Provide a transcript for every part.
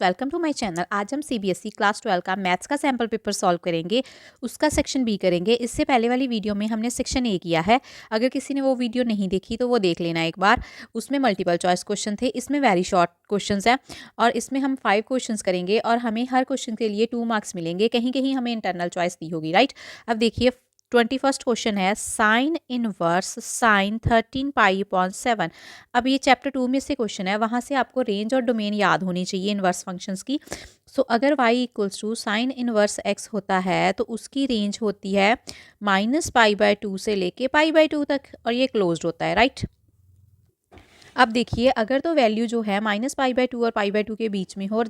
Welcome to my channel. आज हम CBSE class 12 का मैथ्स का सैम्पल पेपर सॉल्व करेंगे। उसका सेक्शन बी करेंगे। इससे पहले वाली वीडियो में हमने सेक्शन ए किया है। अगर किसी ने वो वीडियो नहीं देखी तो वो देख लेना एक बार। उसमें मल्टीपल चॉइस क्वेश्चन थे, इसमें वेरी शॉर्ट क्वेश्चंस हैं और इसमें हम 5 क्वेश्चंस करेंगे और हमें हर क्वेश्चन के लिए 2 मार्क्स मिलेंगे। कहीं कहीं हमें इंटरनल चॉइस दी होगी, राइट। अब देखिए 21st क्वेश्चन है sign inverse sign 13 pi upon 7। अब ये चैप्टर 2 में से क्वेश्चन है, वहाँ से आपको रेंज और डोमेन याद होनी चाहिए इनवर्स फंक्शंस की। सो अगर y equals to sine inverse x होता है तो उसकी रेंज होती है -π/2 से लेके π/2 तक और ये क्लोज्ड होता है, राइट। अब देखिए अगर तो वैल्यू जो है -π/2 और π/2 के बीच में हो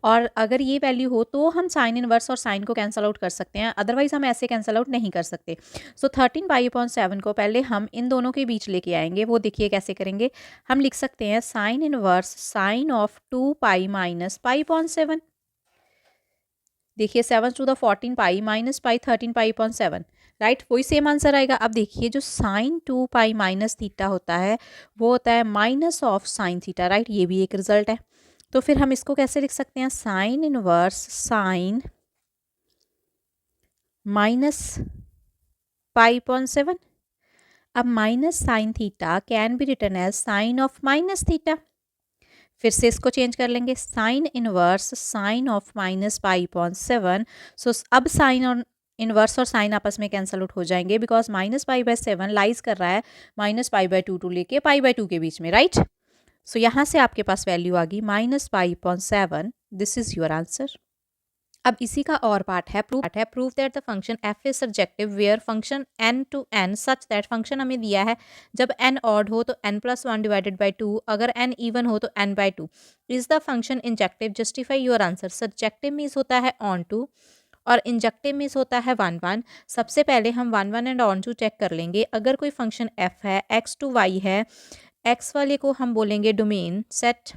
और अगर ये वैल्यू हो तो हम साइन इनवर्स और साइन को कैंसल आउट कर सकते हैं, अदरवाइज हम ऐसे कैंसल आउट नहीं कर सकते। सो 13π/7 को पहले हम इन दोनों के बीच लेके आएंगे। वो देखिए कैसे करेंगे। हम लिख सकते हैं साइन इनवर्स साइन ऑफ 2π - π/7। देखिए 7 टू द 14π - π 13π/7, राइट। वही सेम आंसर आएगा। अब देखिए जो साइन 2π माइनस थीटा होता है वो होता है minus of sine theta, right. ये भी एक रिजल्ट है। तो फिर हम इसको कैसे लिख सकते हैं, साइन इनवर्स साइन -π/7। अब minus sine theta can be written as sine of minus theta. फिर से इसको चेंज कर लेंगे, sine inverse sine of -π/7। So अब साइन और इनवर्स और साइन आपस में कैंसल आउट हो जाएंगे बिकॉज -π/7 लाइज कर रहा है -π/2 टू लेके π/2 के बीच में, राइट। सो यहाँ से आपके पास वैल्यू आ गई -π/7। This is your answer. अब इसी का और पार्ट है prove that the function F is surjective where function n to n such that function हमें दिया है जब n ऑड हो तो n+1 डिवाइडेड बाई 2, अगर n इवन हो तो n/2। Is the function injective, justify your answer. Surjective means होता है ऑन टू और इंजेक्टिव मीन्स होता है 1 1। सबसे पहले हम 1 1 एंड ऑन टू चेक कर लेंगे। अगर कोई फंक्शन f है, x टू y है, x वाले को हम बोलेंगे डोमेन सेट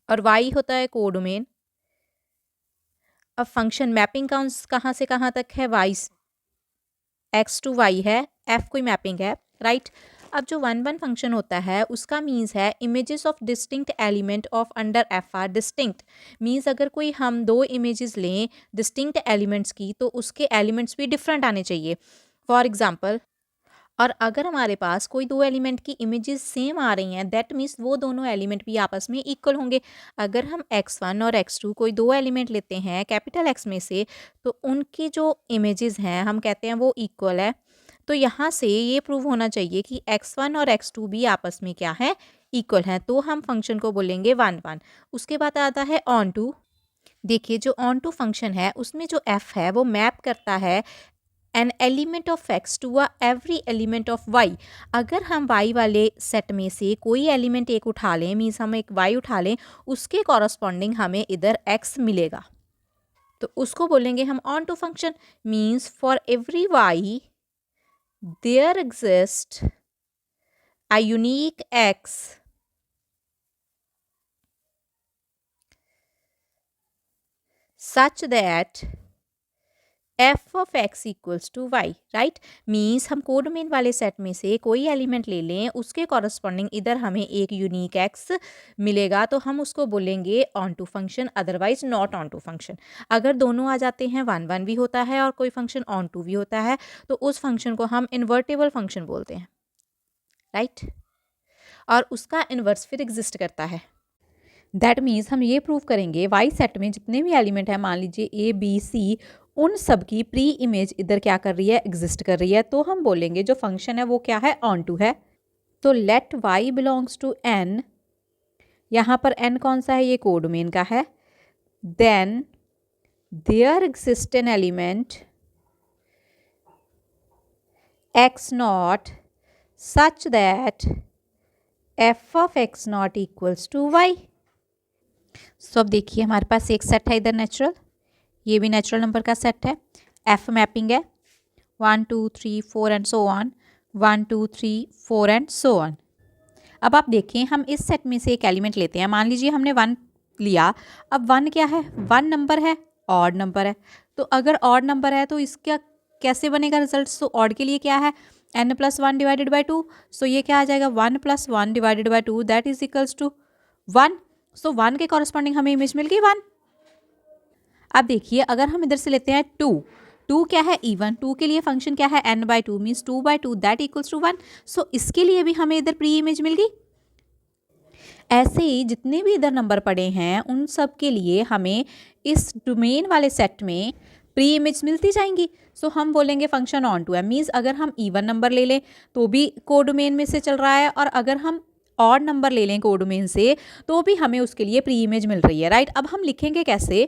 और y होता है कोडोमेन। अब फंक्शन मैपिंग कहाँ से कहाँ तक है, y x टू y है, f कोई मैपिंग है, राइट। अब जो 1 1 फंक्शन होता है उसका मीन्स है images of distinct element of under F R distinct. Means अगर कोई हम 2 इमेजेस लें डिस्टिंक्ट एलिमेंट्स की तो उसके एलिमेंट्स भी डिफरेंट आने चाहिए। फॉर एग्जाम्पल, और अगर हमारे पास कोई 2 एलिमेंट की इमेजेस सेम आ रही हैं दैट मीन्स वो दोनों एलिमेंट भी आपस में इक्वल होंगे। अगर हम x1 और x2 कोई 2 एलिमेंट लेते हैं कैपिटल X में से तो उनकी जो इमेजेस हैं हम कहते हैं वो इक्वल है। तो यहाँ से ये प्रूव होना चाहिए कि x1 और x2 भी आपस में क्या है, इक्वल हैं। तो हम फंक्शन को बोलेंगे 1 1। उसके बाद आता है ऑन टू। देखिए जो ऑन टू फंक्शन है उसमें जो f है वो मैप करता है an element of x to every element of y। अगर हम y वाले सेट में से कोई एलिमेंट एक उठा लें, मीन्स हम एक y उठा लें, उसके कॉरस्पॉन्डिंग हमें इधर x मिलेगा तो उसको बोलेंगे हम onto function. Means for every y there exist a unique x such that f of x equals to y, right. Means हम कोडोमेन वाले सेट में से कोई एलिमेंट ले लें, उसके कॉरस्पॉन्डिंग इधर हमें एक यूनिक x मिलेगा तो हम उसको बोलेंगे onto function, otherwise not onto function. अगर दोनों आ जाते हैं 1 1 भी होता है और कोई फंक्शन ऑन टू भी होता है तो उस फंक्शन को हम इन्वर्टेबल फंक्शन बोलते हैं, राइट। और उसका इन्वर्स फिर एग्जिस्ट करता है। दैट मीन्स हम ये प्रूव करेंगे वाई सेट में जितने भी एलिमेंट हैं, मान लीजिए ए बी सी, उन सब की प्री इमेज इधर क्या कर रही है, एग्जिस्ट कर रही है। तो हम बोलेंगे जो फंक्शन है वो क्या है, ऑन टू है। तो let y belongs to n, यहाँ पर एन कौन सा है, ये कोडोमेन का है। Then there exist an element X naught such that F of X naught equals to Y. So अब देखिए हमारे पास एक सेट है इधर नेचुरल, ये भी नेचुरल नंबर का सेट है। एफ मैपिंग है 1 2 3 4 and so on, 1 2 3 4 and so on. अब आप देखें हम इस सेट में से एक एलिमेंट लेते हैं, मान लीजिए हमने 1 लिया। अब 1 क्या है, 1 नंबर है, ऑड नंबर है। तो अगर ऑड नंबर है तो इसका कैसे बनेगा रिजल्ट। सो ऑड के लिए क्या है, n+1 डिवाइडेड बाई 2। सो ये क्या आ जाएगा, 1 + 1 divided by 2 that is equals to 1। So 1 के कॉरस्पॉन्डिंग हमें इमेज मिल गई 1। अब देखिए अगर हम इधर से लेते हैं 2 क्या है इवन, 2 के लिए फंक्शन क्या है n/2 means 2/2 that equals to 1। So इसके लिए भी हमें इधर प्री इमेज मिल गई। ऐसे ही जितने भी इधर नंबर पड़े हैं उन सब के लिए हमें इस डोमेन वाले सेट में प्री इमेज मिलती जाएंगी। सो हम बोलेंगे फंक्शन ऑन टू है मीन्स अगर हम इवन नंबर ले लें तो भी कोडोमेन में से चल रहा है, और अगर हम ऑड नंबर ले लें कोडोमेन से तो भी हमें उसके लिए प्री इमेज मिल रही है, राइट। अब हम लिखेंगे कैसे?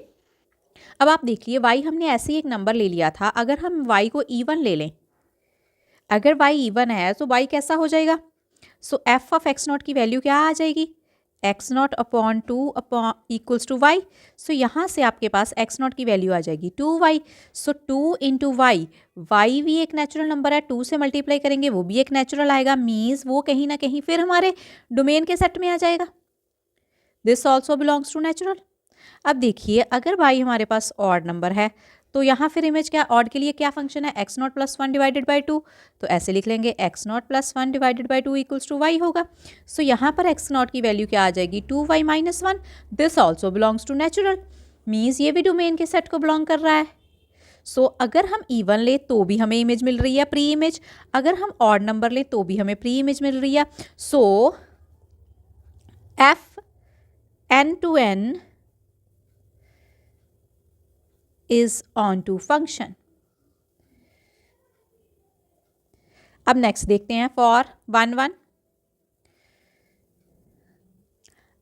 अब आप देखिए y हमने ऐसे ही एक नंबर ले लिया था, अगर हम y को इवन ले लें, अगर y इवन है तो y कैसा हो जाएगा? So f of x naught की वैल्यू क्या आ जाएगी? x naught upon 2 upon equals to y। So यहाँ से आपके पास x नॉट की वैल्यू आ जाएगी 2y। सो 2 इंटू वाई, y भी एक नेचुरल नंबर है, 2 से मल्टीप्लाई करेंगे वो भी एक नेचुरल आएगा, मीन्स वो कहीं ना कहीं फिर हमारे डोमेन के सेट में आ जाएगा। This also belongs to natural. अब देखिए अगर y हमारे पास ऑड नंबर है तो यहाँ फिर इमेज क्या, ऑड के लिए क्या फंक्शन है x naught plus 1 divided by 2, तो ऐसे लिख लेंगे x naught plus 1 divided by 2 equals to y होगा। सो यहाँ पर x नॉट की वैल्यू क्या आ जाएगी 2y minus 1। This also belongs to natural, means ये भी डोमेन के सेट को बिलोंग कर रहा है। सो अगर हम इवन ले तो भी हमें इमेज मिल रही है प्री इमेज, अगर हम ऑड नंबर ले तो भी हमें प्री इमेज मिल रही है। So f n to n is onto function। अब नेक्स्ट देखते हैं फॉर 1 1।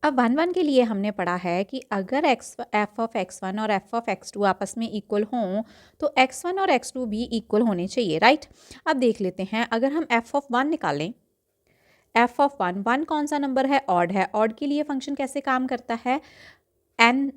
अब 1 1 के लिए हमने पढ़ा है कि अगर f ऑफ x1 और f ऑफ x2 आपस में इक्वल हों तो x1 और x2 भी इक्वल होने चाहिए, राइट। अब देख लेते हैं अगर हम f ऑफ 1 निकालें, f ऑफ 1 कौन सा नंबर है? ऑड है। ऑड के लिए फंक्शन कैसे काम करता है? n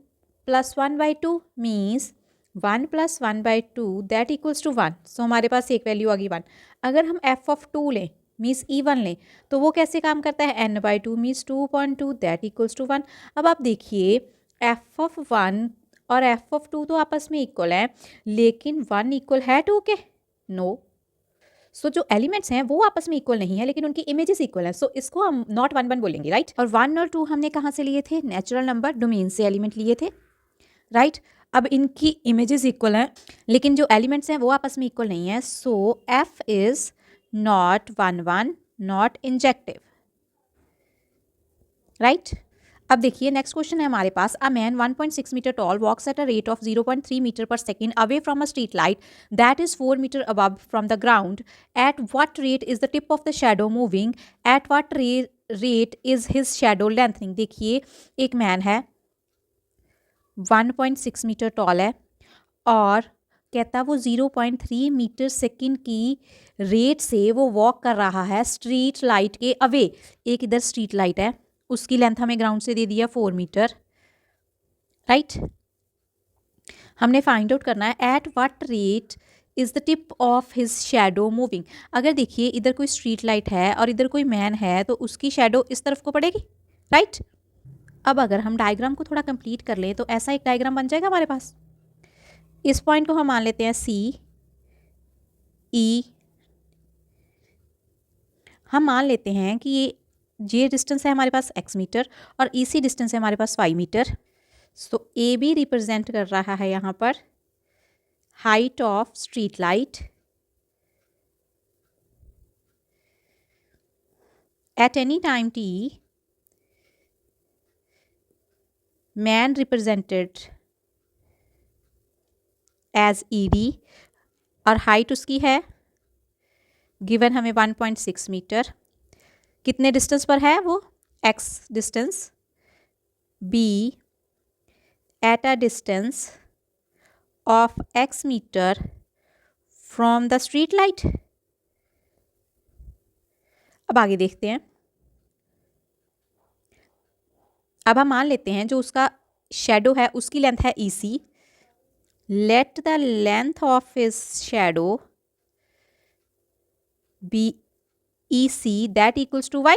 plus 1/2 means 1 plus 1/2 that equals to 1। So हमारे पास एक वैल्यू आ गई 1। अगर हम f ऑफ 2 लें मीन्स इवन लें तो वो कैसे काम करता है? n/2 means 2/2 that equals to 1। अब आप देखिए f ऑफ 1 और f ऑफ 2 तो आपस में इक्वल है, लेकिन 1 इक्वल है 2 के? नो। सो जो एलिमेंट्स हैं वो आपस में इक्वल नहीं है, लेकिन उनकी इमेजेस इक्वल हैं। सो इसको हम नॉट 1 1 बोलेंगे, राइट। और 1 और 2 हमने कहाँ से लिए थे? नेचुरल नंबर डोमेन से एलिमेंट लिए थे, राइट। अब इनकी इमेजेस इक्वल हैं, लेकिन जो एलिमेंट्स हैं वो आपस में इक्वल नहीं है। So f is not 1 1 not injective, right. अब देखिए नेक्स्ट क्वेश्चन है हमारे पास। A man 1.6 meter tall walks at a rate of 0.3 meter per second away from a street light that is 4 meter above from the ground. At what rate is the tip of the shadow moving? At what rate is his shadow lengthening? देखिए एक man है 1.6 meter toll है और कहता वो 0.3 metre second की rate से वो वॉक कर रहा है स्ट्रीट लाइट के अवे। एक इधर स्ट्रीट लाइट है, उसकी लेंथ हमें ग्राउंड से दे दिया 4 मीटर, राइट। हमने फाइंड आउट करना है eight what rate is the tip of his shadow moving. अगर देखिए इधर कोई स्ट्रीट लाइट है और इधर कोई मैन है तो उसकी शैडो इस तरफ को पड़ेगी, राइट। अब अगर हम डायग्राम को थोड़ा कंप्लीट कर लें तो ऐसा एक डायग्राम बन जाएगा हमारे पास। इस पॉइंट को हम मान लेते हैं C E। हम मान लेते हैं कि ये डिस्टेंस है हमारे पास x मीटर और EC डिस्टेंस है हमारे पास y metre. So AB represent कर रहा है यहाँ पर height of street light at any time t, man represented as ED और हाइट उसकी है गिवन हमें 1.6 मीटर। कितने डिस्टेंस पर है वो? x distance. B at a distance of x metre from the street light. अब आगे देखते हैं। अब हम मान लेते हैं जो उसका शेडो है उसकी लेंथ है EC। Let the length of his shadow be EC that equals to y।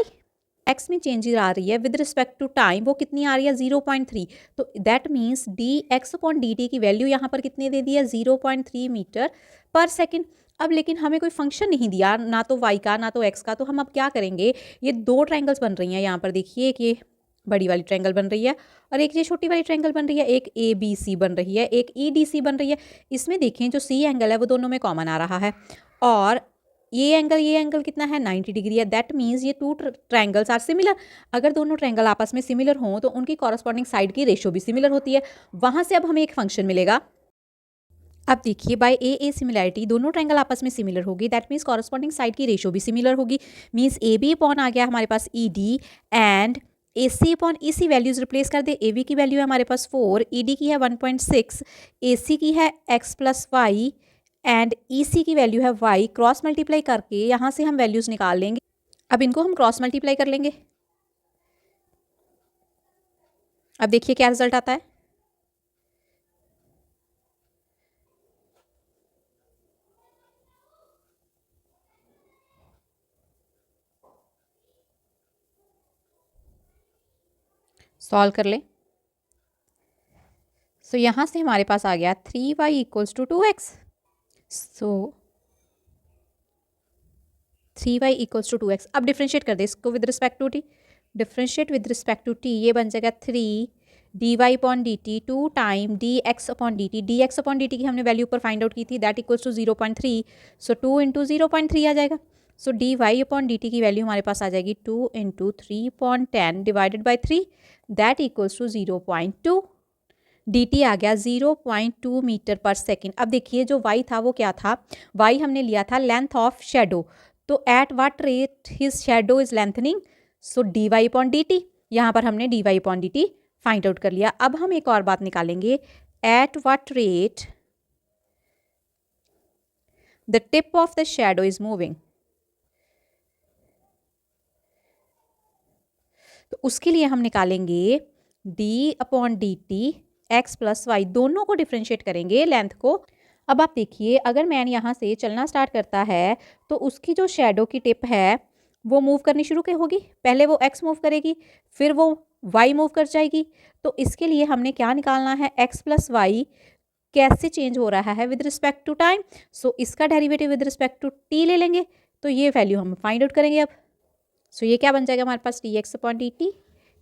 x में चेंजेस आ रही है विद रिस्पेक्ट टू टाइम, वो कितनी आ रही है 0.3। तो that means dx upon dt की वैल्यू यहाँ पर कितने दे दी है 0.3 मीटर पर सेकेंड। अब लेकिन हमें कोई फंक्शन नहीं दिया, ना तो y का ना तो x का, तो हम अब क्या करेंगे? ये दो ट्रायंगल्स बन रही हैं यहाँ पर, देखिए एक ये बड़ी वाली ट्रायंगल बन रही है और एक ये छोटी वाली ट्रायंगल बन रही है, एक ABC बन रही है, एक EDC बन रही है। इसमें देखें जो C एंगल है वो दोनों में कॉमन आ रहा है और ये एंगल कितना है 90 डिग्री है। दैट मीन्स ये टू ट्रायंगल्स आर सिमिलर। अगर दोनों ट्रायंगल आपस में सिमिलर हों तो उनकी कॉरस्पॉन्डिंग साइड की रेशो भी सिमिलर होती है। वहाँ से अब हमें एक फंक्शन मिलेगा। अब देखिए बाय ए सिमिलैरिटी दोनों ट्रायंगल आपस में सिमिलर होगी। दैट मीन्स कॉरस्पॉन्डिंग साइड की रेशो भी सिमिलर होगी। मीन्स AB अपॉन आ गया हमारे पास ED and AC upon EC values replace कर दे। AB की वैल्यू है हमारे पास 4, ED की है 1.6, AC की है x plus y and EC की वैल्यू है y। क्रॉस मल्टीप्लाई करके यहाँ से हम वैल्यूज निकाल लेंगे। अब इनको हम क्रॉस मल्टीप्लाई कर लेंगे। अब देखिए क्या रिजल्ट आता है। सॉल्व कर लें। सो यहाँ से हमारे पास आ गया 3y equals to 2x। So 3y equals to 2x। अब डिफ्रेंशिएट कर दे इसको with respect to t। Differentiate with respect to t, ये बन जाएगा 3 dy upon dt 2 time dx upon dt। dx upon dt की हमने वैल्यू ऊपर फाइंड आउट की थी, that equals to 0.3। So 2 into 0.3 आ जाएगा। सो dy अपॉन dt की वैल्यू हमारे पास आ जाएगी 2 into 3.10 divided by 3, that equals to 0.2। dt आ गया 0.2 मीटर पर सेकेंड। अब देखिए जो y था वो क्या था, y हमने लिया था लेंथ ऑफ शेडो। तो at what rate his shadow is lengthening, so dy upon dt। यहाँ पर हमने dy upon dt find out कर लिया। अब हम एक और बात निकालेंगे, at what rate the tip of the shadow is moving. तो उसके लिए हम निकालेंगे d upon dt x plus y, दोनों को डिफ्रेंशिएट करेंगे लेंथ को। अब आप देखिए अगर मैन यहाँ से चलना स्टार्ट करता है तो उसकी जो शेडो की टिप है वो मूव करनी शुरू होगी। पहले वो x मूव करेगी, फिर वो y मूव कर जाएगी। तो इसके लिए हमने क्या निकालना है, x प्लस वाई कैसे चेंज हो रहा है with respect to time. So इसका derivative with respect to t ले लेंगे। तो ये वैल्यू हम फाइंड आउट करेंगे अब। सो ये क्या बन जाएगा हमारे पास dx अपॉन dt,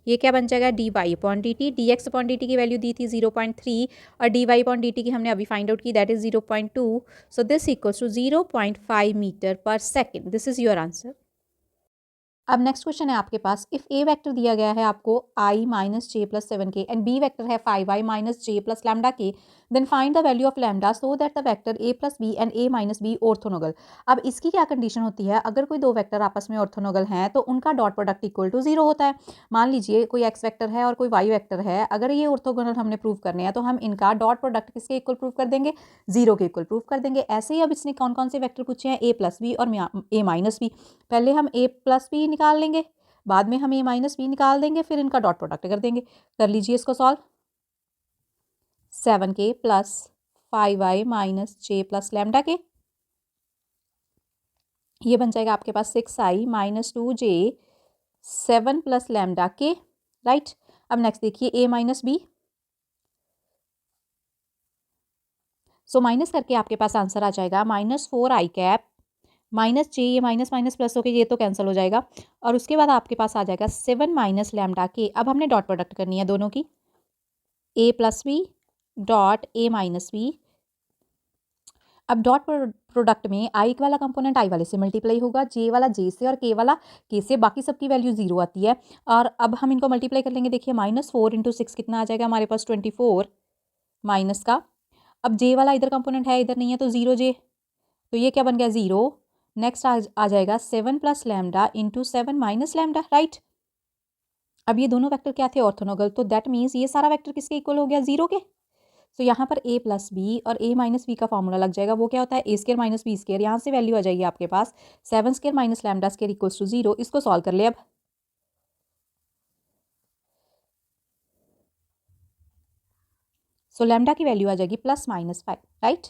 ये क्या बन जाएगा dy upon dt। dx upon dt की वैल्यू दी थी 0.3 और dy अपॉन dt की हमने अभी फाइंड आउट की, that is 0.2। So this equals to 0.5 meter per second. This is your answer. अब नेक्स्ट क्वेश्चन है आपके पास, इफ ए वेक्टर दिया गया है आपको i minus j plus 7k and b vector है 5i minus j plus lambda k, then find the value of lambda so that the vector a plus b and a minus b orthogonal. अब इसकी क्या condition होती है, अगर कोई दो vector आपस में ऑर्थोनोगल हैं तो उनका डॉट प्रोडक्ट इक्वल टू 0 होता है। मान लीजिए कोई x वेक्टर है और कोई y वेक्टर है, अगर ये ऑर्थोगोनल हमने प्रूव करने हैं तो हम इनका डॉट प्रोडक्ट किसके इक्वल प्रूव कर देंगे, 0 के इक्वल प्रूव कर देंगे। ऐसे ही अब इसने कौन कौन से वेक्टर पूछे हैं, a प्लस बी और a माइनस बी। पहले हम a प्लस बी निकाल लेंगे, बाद में हम a माइनस बी निकाल देंगे, फिर इनका डॉट प्रोडक्ट कर देंगे। कर लीजिए इसको solve. 7k plus 5i minus j plus lambda k, ये बन जाएगा आपके पास 6i minus 2j 7 plus lambda k, right. अब नेक्स्ट देखिए a minus b, so minus करके आपके पास आंसर आ जाएगा -4i कैप माइनस जे, ये माइनस माइनस प्लस होके ये तो कैंसिल हो जाएगा और उसके बाद आपके पास आ जाएगा 7 माइनस लैम्डा के। अब हमने डॉट प्रोडक्ट करनी है दोनों की, a plus b dot a minus b. अब डॉट प्रोडक्ट में i वाला कंपोनेंट i वाले से मल्टीप्लाई होगा, j वाला j से और k वाला k से, बाकी सबकी वैल्यू 0 आती है। और अब हम इनको मल्टीप्लाई कर लेंगे। देखिए -4 इंटू 6 कितना आ जाएगा हमारे पास 24 माइनस का, अब j वाला इधर कंपोनेंट है इधर नहीं है तो 0j, तो ये क्या बन गया 0। नेक्स्ट आ जाएगा 7 plus lambda into 7 minus lambda, right. अब ये दोनों वेक्टर क्या थे, ऑर्थोनोगल, तो दैट मीन्स ये सारा वेक्टर किसके इक्वल हो गया, 0 के। तो यहाँ पर a प्लस बी और a माइनस बी का फॉर्मूला लग जाएगा, वो क्या होता है a square minus b square. यहाँ से वैल्यू आ जाएगी आपके पास 7 square minus lambda square equals to 0। इसको सॉल्व कर ले अब। सो लैम्डा की वैल्यू आ जाएगी +-5, राइट।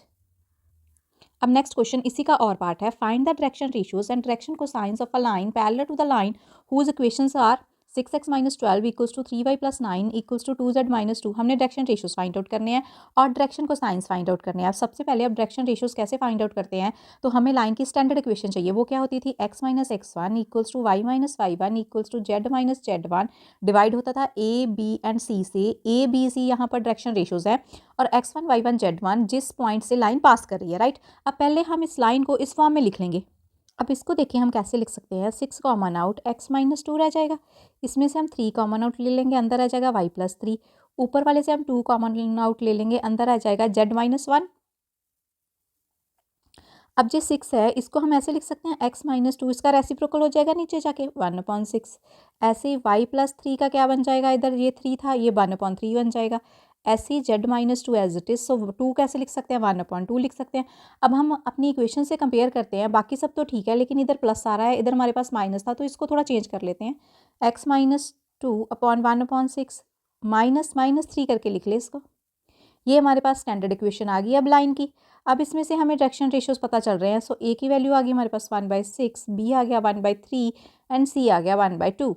अब नेक्स्ट क्वेश्चन इसी का और पार्ट है, find the direction ratios and direction cosines of a line parallel to the line whose equations are 6x-12 equals to 3y plus 9 equals to 2z-2। हमने direction ratios find out करने हैं और direction को science find out करने हैं। अब सबसे पहले अब डायरेक्शन रेशियोज कैसे फाइंड आउट करते हैं, तो हमें लाइन की स्टैंडर्ड इक्वेशन चाहिए। वो क्या होती थी, x-x1 equals to y-y1 equals to z-z1 divide होता था a b एंड c से। a b c यहाँ पर डायरेक्शन रेशियोज है और x1 y1 z1 जिस पॉइंट से लाइन पास कर रही है, राइट। अब पहले हम इस लाइन को इस फॉर्म में लिख लेंगे। अब इसको देखिए हम कैसे लिख सकते हैं, 6 कॉमन आउट x-2 रह जाएगा, इसमें से हम 3 कॉमन आउट ले लेंगे, अंदर आ जाएगा y+3। ऊपर वाले से हम 2 कॉमन आउट ले लेंगे, अंदर आ जाएगा z-1। अब जो 6 है इसको हम ऐसे लिख सकते हैं x-2, इसका रेसिप्रोकल हो जाएगा नीचे जाके 1/6। ऐसे ही y+3 का क्या बन जाएगा, इधर ये 3 था, ये 1/3 बन जाएगा। ऐसे ही z-2 एज इट इज, सो 2 कैसे लिख सकते हैं, 1/2 लिख सकते हैं। अब हम अपनी इक्वेशन से कंपेयर करते हैं, बाकी सब तो ठीक है लेकिन इधर प्लस आ रहा है, इधर हमारे पास माइनस था, तो इसको थोड़ा चेंज कर लेते हैं। x-2/1/6 -3 करके लिख ले इसको। ये हमारे पास स्टैंडर्ड इक्वेशन आ गई अब लाइन की। अब इसमें से हमें डायरेक्शन रेशियोज पता चल रहे हैं, सो ए की वैल्यू आ गई हमारे पास 1/6, बी आ गया 1/3 एंड सी आ गया 1/2।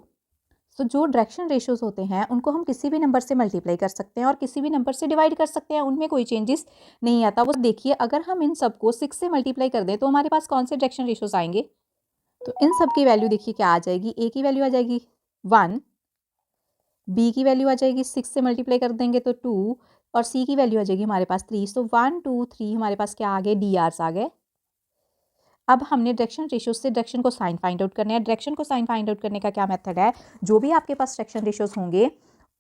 सो जो डायरेक्शन रेशियोज होते हैं उनको हम किसी भी नंबर से मल्टीप्लाई कर सकते हैं और किसी भी नंबर से डिवाइड कर सकते हैं, उनमें कोई चेंजेस नहीं आता। वो देखिए अगर हम इन सबको 6 से मल्टीप्लाई कर दें तो हमारे पास कौन से डायरेक्शन रेशियोज आएंगे, तो इन सब की वैल्यू देखिए क्या आ जाएगी, ए की वैल्यू आ जाएगी 1, बी की वैल्यू आ जाएगी 6 से मल्टीप्लाई कर देंगे तो 2 और सी की वैल्यू आ जाएगी हमारे पास 3। सो 1 2 3 हमारे पास क्या आ गए, डी आर्स आ गए। अब हमने डायरेक्शन रेशियोज से डायरेक्शन को साइन फाइंड आउट करना है। डायरेक्शन को साइन फाइंड आउट करने का क्या मेथड है, जो भी आपके पास डायरेक्शन रेशियोज होंगे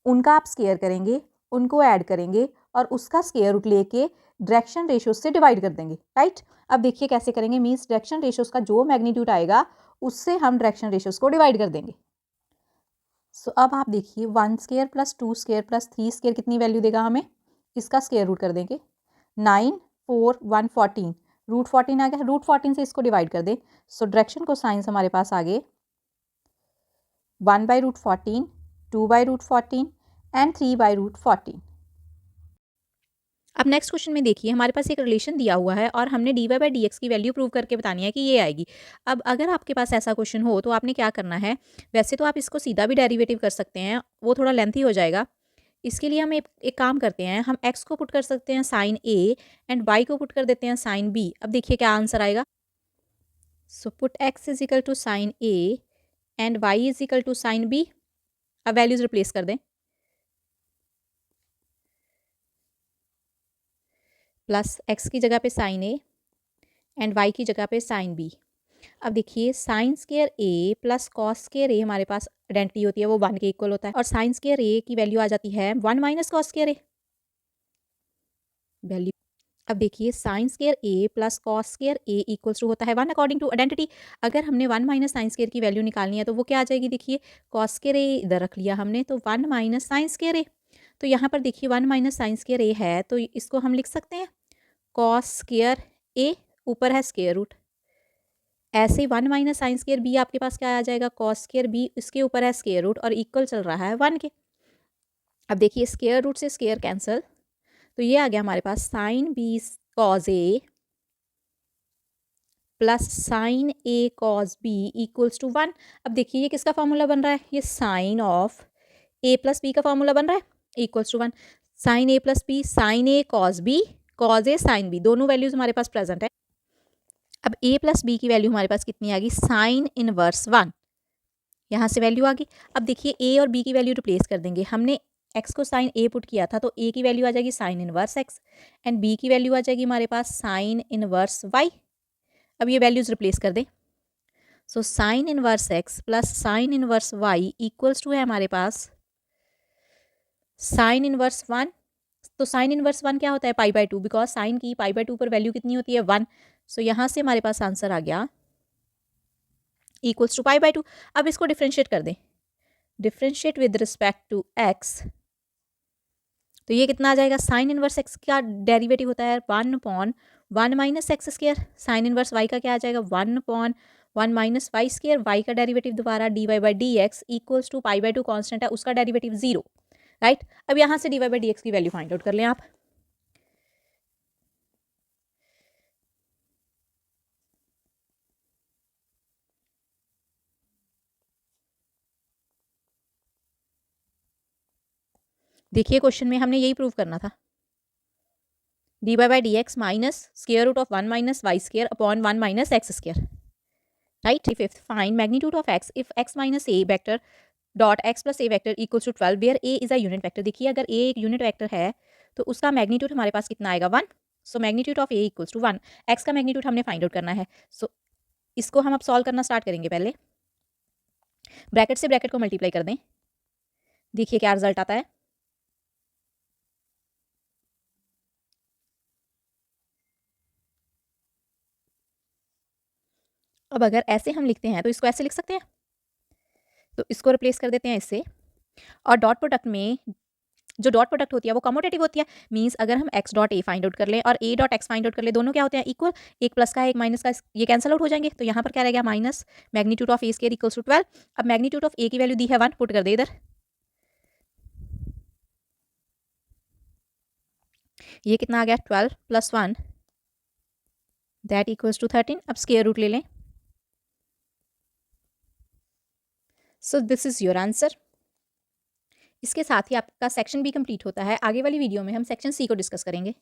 उनका आप स्केयर करेंगे, उनको ऐड करेंगे और उसका स्केयर रूट लेके डायरेक्शन रेशियोज से डिवाइड कर देंगे, राइट। अब देखिए कैसे करेंगे, मीन्स डायरेक्शन रेशियोज का जो मैग्नीट्यूड आएगा उससे हम डायरेक्शन रेशियोज को डिवाइड कर देंगे। सो अब आप देखिए 1 square plus 2 square plus 3 square कितनी वैल्यू देगा हमें, इसका स्केयर रूट कर देंगे। 9 4 1 14, रूट 14 आ गया, रूट 14 से इसको डिवाइड कर दे। सो डायरेक्शन को साइंस हमारे पास आ गए 1/√14, 2/√14 एंड 3/√14। अब नेक्स्ट क्वेश्चन में देखिए हमारे पास एक रिलेशन दिया हुआ है और हमने dy/dx की वैल्यू प्रूव करके बतानी है कि ये आएगी। अब अगर आपके पास ऐसा क्वेश्चन हो तो आपने क्या करना है, वैसे तो आप इसको सीधा भी डेरिवेटिव कर सकते हैं, वो थोड़ा लेंथी हो जाएगा। इसके लिए हम एक काम करते हैं, हम x को पुट कर सकते हैं साइन a एंड y को पुट कर देते हैं साइन b। अब देखिए क्या आंसर आएगा, so put x is equal to sine a and y is equal to sine b। अब वैल्यूज रिप्लेस कर दें, प्लस x की जगह पे साइन a एंड y की जगह पे साइन b। अब देखिए sine square a plus cos square a हमारे पास आइडेंटिटी होती है, वो 1 के इक्वल होता है और साइन स्केयर a की वैल्यू आ जाती है 1 minus cos square a value. अब देखिए sine square a plus cos square a equals to होता है 1 अकॉर्डिंग टू आइडेंटिटी। अगर हमने 1 माइनस साइन स्केयर की वैल्यू निकालनी है तो वो क्या आ जाएगी, देखिए कॉस स्केयर a इधर रख लिया हमने तो 1 माइनस साइन स्केयर a। तो यहाँ पर देखिए 1 माइनस साइन स्केयर a है तो इसको हम लिख सकते हैं कॉस स्केयर a, ऊपर है स्केयर रूट। ऐसे 1 माइनस साइन स्केयर b आपके पास क्या आ जाएगा, कॉस स्केयर b, इसके ऊपर है स्केयर रूट और इक्वल चल रहा है 1 के। अब देखिए स्केयर रूट से स्केयर कैंसिल, तो ये आ गया हमारे पास sine b cos a plus sine a cos b equals to 1। अब देखिए ये किसका फॉर्मूला बन रहा है, ये sine of a plus b का फॉर्मूला बन रहा है equals to 1। Sine a plus b, sine a cos b, cos a sine b, दोनों वैल्यूज हमारे पास प्रेजेंट है। अब a प्लस b की वैल्यू हमारे पास कितनी आ गई, साइन इनवर्स 1, यहाँ से वैल्यू आ गई। अब देखिए a और b की वैल्यू रिप्लेस कर देंगे, हमने x को साइन a पुट किया था तो a की वैल्यू आ जाएगी sign inverse x and b की वैल्यू आ जाएगी हमारे पास साइन इनवर्स y। अब ये वैल्यूज रिप्लेस कर दें, so sine inverse x plus sine inverse y equals to है हमारे पास साइन इनवर्स 1। तो साइन इनवर्स 1 क्या होता है, π/2, बिकॉज साइन की π/2 पर वैल्यू कितनी होती है 1। सो यहाँ से हमारे पास आंसर आ गया इक्वल्स टू π/2। अब इसको डिफ्रेंशिएट कर दें, differentiate with respect to x, तो ये कितना आ जाएगा, साइन इनवर्स x का डेरिवेटिव होता है 1/1 minus x square. Sine inverse y का क्या आ जाएगा 1/1 माइनस वाई स्केयर, y का डेरिवेटिव दोबारा dy/dx इक्वल्स टू π/2 कांस्टेंट है उसका डेरिवेटिव 0, राइट। अब यहाँ से dy/dx की वैल्यू फाइंड आउट कर लें आप। देखिए क्वेश्चन में हमने यही प्रूव करना था, dy by d x minus square root of 1 minus y square upon 1 minus x square, right. Fifth, find magnitude of x if x minus a vector dot x plus a vector equals to 12 where a is a unit vector. देखिए अगर ए एक unit vector है तो उसका magnitude हमारे पास कितना आएगा 1। So magnitude of a equals to 1। X का मैग्नीट्यूड हमने फाइंड आउट करना है। सो इसको हम अब सॉल्व करना स्टार्ट करेंगे। पहले ब्रैकेट से ब्रैकेट को मल्टीप्लाई कर दें, देखिए क्या रिजल्ट आता है। अब अगर ऐसे हम लिखते हैं तो इसको ऐसे लिख सकते हैं, तो इसको रिप्लेस कर देते हैं इससे। और डॉट प्रोडक्ट में जो डॉट प्रोडक्ट होती है वो कमोटेटिव होती है। मींस अगर हम x dot A find out कर लें और ए डॉट एक्स फाइंड आउट कर ले, दोनों क्या होते हैं इक्वल। एक प्लस का एक माइनस का, ये कैंसिल आउट हो जाएंगे। तो यहाँ पर क्या रहेगा minus magnitude of a square equals to 12। अब मैग्नीट्यूड ऑफ ए की वैल्यू दी है 1, पुट कर दे इधर। ये कितना आ गया 12 प्लस 1 दैट इक्वल्स टू 13। अब स्क्वायर रूट ले लें। So this is your answer. इसके साथ ही आपका सेक्शन बी कंप्लीट होता है। आगे वाली वीडियो में हम सेक्शन सी को डिस्कस करेंगे।